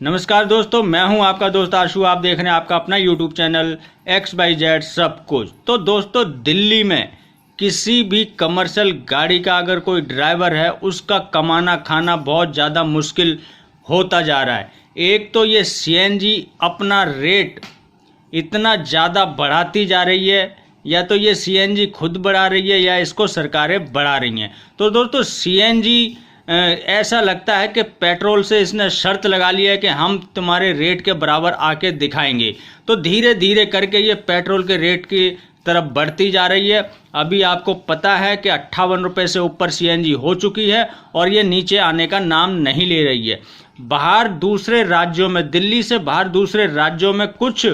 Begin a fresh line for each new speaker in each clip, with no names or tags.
नमस्कार दोस्तों, मैं हूं आपका दोस्त आशु। आप देख रहे हैं आपका अपना यूट्यूब चैनल XYZ सब कुछ। तो दोस्तों, दिल्ली में किसी भी कमर्शियल गाड़ी का अगर कोई ड्राइवर है, उसका कमाना खाना बहुत ज़्यादा मुश्किल होता जा रहा है। एक तो ये CNG अपना रेट इतना ज़्यादा बढ़ाती जा रही है, या तो ये CNG खुद बढ़ा रही है या इसको सरकारें बढ़ा रही हैं। तो दोस्तों, CNG ऐसा लगता है कि पेट्रोल से इसने शर्त लगा लिया है कि हम तुम्हारे रेट के बराबर आके दिखाएंगे। तो धीरे धीरे करके ये पेट्रोल के रेट की तरफ बढ़ती जा रही है। अभी आपको पता है कि 58 रुपये से ऊपर CNG हो चुकी है और ये नीचे आने का नाम नहीं ले रही है। बाहर दूसरे राज्यों में, दिल्ली से बाहर दूसरे राज्यों में कुछ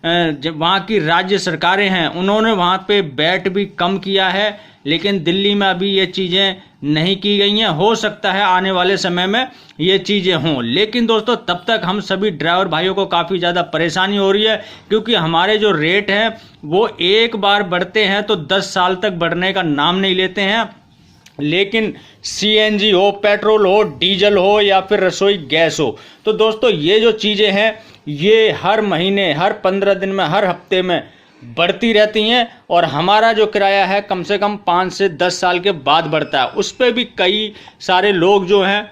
जब वहाँ की राज्य सरकारें हैं, उन्होंने वहाँ पे वैट भी कम किया है, लेकिन दिल्ली में अभी ये चीज़ें नहीं की गई हैं। हो सकता है आने वाले समय में ये चीज़ें हों, लेकिन दोस्तों तब तक हम सभी ड्राइवर भाइयों को काफ़ी ज़्यादा परेशानी हो रही है, क्योंकि हमारे जो रेट हैं वो एक बार बढ़ते हैं तो 10 साल तक बढ़ने का नाम नहीं लेते हैं। लेकिन CNG हो, पेट्रोल हो, डीजल हो या फिर रसोई गैस हो, तो दोस्तों ये जो चीज़ें हैं ये हर महीने, हर 15 दिन में, हर हफ्ते में बढ़ती रहती हैं। और हमारा जो किराया है कम से कम 5 से 10 साल के बाद बढ़ता है। उस पर भी कई सारे लोग जो हैं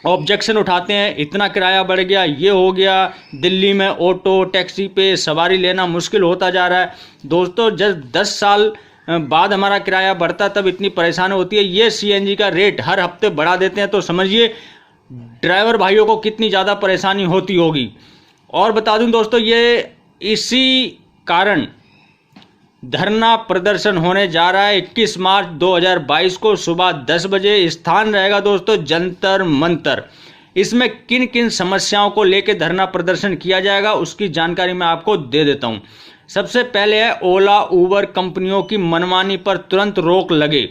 ऑब्जेक्शन उठाते हैं, इतना किराया बढ़ गया, ये हो गया, दिल्ली में ऑटो टैक्सी पे सवारी लेना मुश्किल होता जा रहा है। दोस्तों, जब 10 साल बाद हमारा किराया बढ़ता तब इतनी परेशानी होती है। ये CNG का रेट हर हफ्ते बढ़ा देते हैं, तो समझिए ड्राइवर भाइयों को कितनी ज़्यादा परेशानी होती होगी। और बता दूं दोस्तों, ये इसी कारण धरना प्रदर्शन होने जा रहा है 21 मार्च 2022 को सुबह 10 बजे। स्थान रहेगा दोस्तों जंतर मंतर। इसमें किन किन समस्याओं को लेकर धरना प्रदर्शन किया जाएगा उसकी जानकारी मैं आपको दे देता हूं। सबसे पहले है ओला उबर कंपनियों की मनमानी पर तुरंत रोक लगे।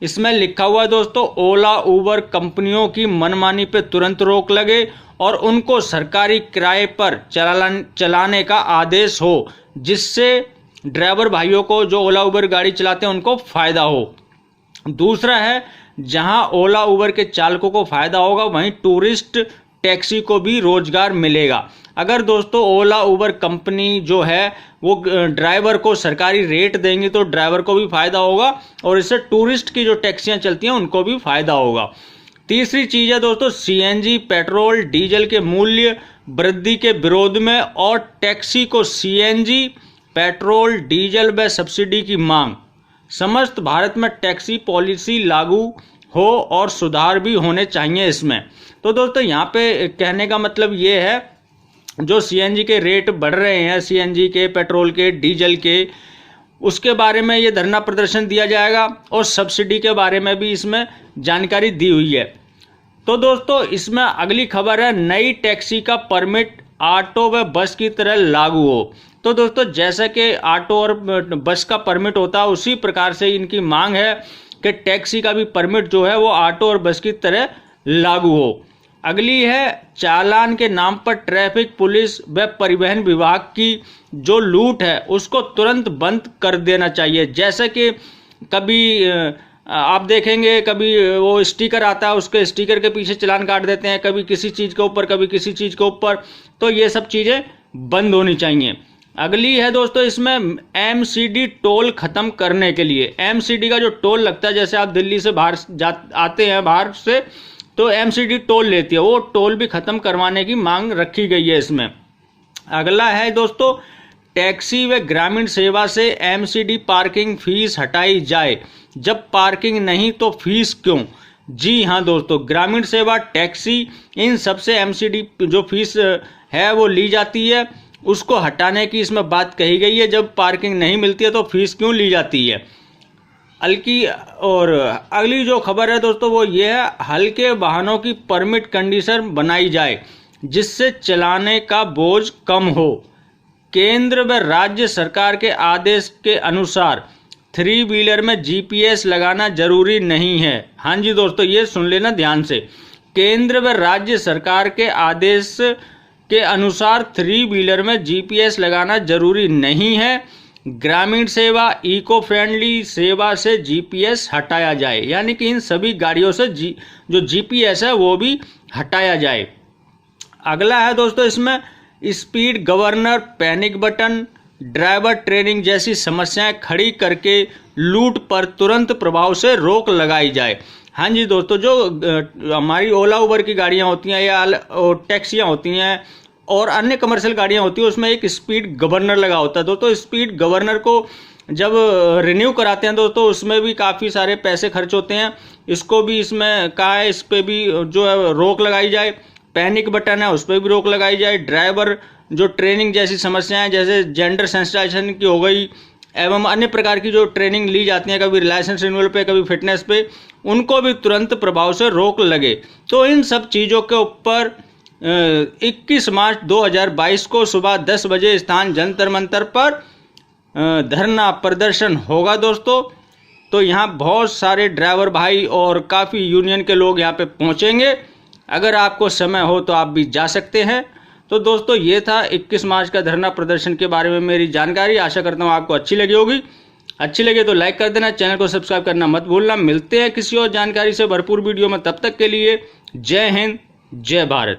इसमें लिखा हुआ है दोस्तों, ओला उबर कंपनियों की मनमानी पर तुरंत रोक लगे और उनको सरकारी किराए पर चलाने का आदेश हो, जिससे ड्राइवर भाइयों को जो ओला उबर गाड़ी चलाते हैं उनको फ़ायदा हो। दूसरा है, जहां ओला उबर के चालकों को फ़ायदा होगा वहीं टूरिस्ट टैक्सी को भी रोजगार मिलेगा। अगर दोस्तों ओला उबर कंपनी जो है वो ड्राइवर को सरकारी रेट देंगी तो ड्राइवर को भी फ़ायदा होगा और इससे टूरिस्ट की जो टैक्सियाँ चलती हैं उनको भी फ़ायदा होगा। तीसरी चीज़ है दोस्तों, CNG पेट्रोल डीजल के मूल्य वृद्धि के विरोध में और टैक्सी को CNG पेट्रोल डीजल व सब्सिडी की मांग। समस्त भारत में टैक्सी पॉलिसी लागू हो और सुधार भी होने चाहिए इसमें। तो दोस्तों यहाँ पे कहने का मतलब ये है, जो CNG के रेट बढ़ रहे हैं, CNG के, पेट्रोल के, डीजल के, उसके बारे में ये धरना प्रदर्शन दिया जाएगा और सब्सिडी के बारे में भी इसमें जानकारी दी हुई है। तो दोस्तों इसमें अगली खबर है, नई टैक्सी का परमिट ऑटो व बस की तरह लागू हो। तो दोस्तों जैसे कि ऑटो और बस का परमिट होता है उसी प्रकार से इनकी मांग है कि टैक्सी का भी परमिट जो है वो ऑटो और बस की तरह लागू हो। अगली है, चालान के नाम पर ट्रैफिक पुलिस व परिवहन विभाग की जो लूट है उसको तुरंत बंद कर देना चाहिए। जैसे कि कभी आप देखेंगे, कभी वो स्टिकर आता है, उसके स्टिकर के पीछे चालान काट देते हैं, कभी किसी चीज़ के ऊपर, कभी किसी चीज़ के ऊपर। तो ये सब चीज़ें बंद होनी चाहिए। अगली है दोस्तों, इसमें MCD टोल ख़त्म करने के लिए। MCD का जो टोल लगता है, जैसे आप दिल्ली से बाहर आते हैं बाहर से, तो MCD टोल लेती है, वो टोल भी ख़त्म करवाने की मांग रखी गई है इसमें। अगला है दोस्तों, टैक्सी व ग्रामीण सेवा से MCD पार्किंग फीस हटाई जाए। जब पार्किंग नहीं तो फीस क्यों? जी हाँ दोस्तों, ग्रामीण सेवा, टैक्सी, इन सब से MCD जो फीस है वो ली जाती है, उसको हटाने की इसमें बात कही गई है। जब पार्किंग नहीं मिलती है तो फीस क्यों ली जाती है? और अगली जो खबर है दोस्तों वो ये है, हल्के वाहनों की परमिट कंडीशन बनाई जाए जिससे चलाने का बोझ कम हो। केंद्र व राज्य सरकार के आदेश के अनुसार 3 व्हीलर में GPS लगाना जरूरी नहीं है। हाँ जी दोस्तों, ये सुन लेना ध्यान से। केंद्र व राज्य सरकार के आदेश के अनुसार 3 व्हीलर में GPS लगाना जरूरी नहीं है। ग्रामीण सेवा, इको फ्रेंडली सेवा से GPS हटाया जाए, यानी कि इन सभी गाड़ियों से जो GPS है वो भी हटाया जाए। अगला है दोस्तों इसमें speed governor, panic button, driver training जैसी समस्याएं खड़ी करके लूट पर तुरंत प्रभाव से रोक लगाई जाए। हाँ जी दोस्तों, जो हमारी ओला उबर की गाड़ियां होती हैं या टैक्सियां होती हैं और अन्य कमर्शियल गाड़ियां होती हैं, उसमें एक स्पीड गवर्नर लगा होता है। दोस्तों स्पीड गवर्नर को जब रिन्यू कराते हैं दोस्तों, उसमें भी काफ़ी सारे पैसे खर्च होते हैं। इसको भी इसमें कहा है, इस पर भी जो है रोक लगाई जाए। पैनिक बटन है, उस पर भी रोक लगाई जाए। ड्राइवर जो ट्रेनिंग जैसी समस्याएं, जैसे जेंडर सेंसिटाइजेशन की हो गई एवं अन्य प्रकार की जो ट्रेनिंग ली जाती है, कभी लाइसेंस रिन्यूअल पे, कभी फिटनेस पे, उनको भी तुरंत प्रभाव से रोक लगे। तो इन सब चीज़ों के ऊपर 21 मार्च 2022 को सुबह 10 बजे स्थान जंतर मंतर पर धरना प्रदर्शन होगा दोस्तों। तो यहाँ बहुत सारे ड्राइवर भाई और काफ़ी यूनियन के लोग यहाँ पे पहुँचेंगे। अगर आपको समय हो तो आप भी जा सकते हैं। तो दोस्तों ये था 21 मार्च का धरना प्रदर्शन के बारे में मेरी जानकारी। आशा करता हूँ आपको अच्छी लगी होगी। अच्छी लगे तो लाइक कर देना, चैनल को सब्सक्राइब करना मत भूलना। मिलते हैं किसी और जानकारी से भरपूर वीडियो में, तब तक के लिए जय हिंद, जय भारत।